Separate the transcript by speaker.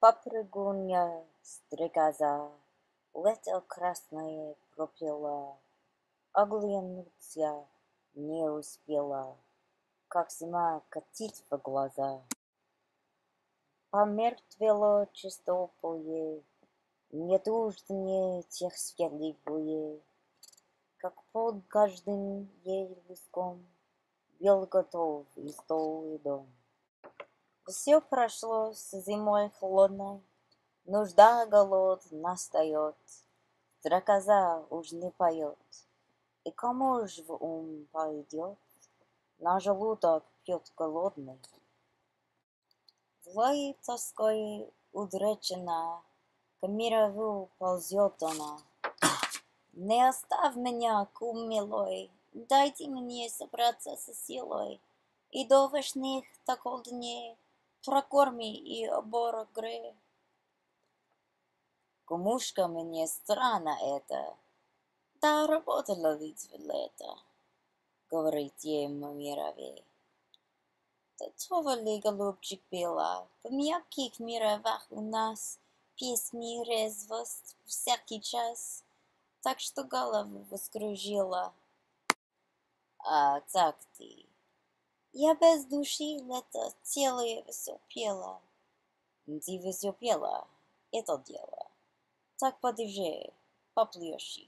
Speaker 1: Попрыгунья, стрекоза, лето красное пропела, оглянуться не успела, как зима катит в глаза. Помертвело чистополье, нет уж мне тех светлых буе, как под каждым ей листком бел готов и стол, и дом. Все прошло с зимой холодной, нужда, голод настает, стрекоза уж не поет, и кому ж в ум пойдет на желудок пьет голодный? Злой тоской удручена, к мирову ползет она. Не оставь меня, кум милой, дайте мне собраться со силой, и до вешних таков дней прокорми и обогрей. Кумушка, мне странно это, да работала ведь в лето, говорит ей муравей. Да того ли, голубчик, бела, в мягких мировах у нас песни и резвость всякий час, так что голову воскружила. А так ты, я без души лето целое все пела. Ты все пела, это дело. Так подержи, поплешь.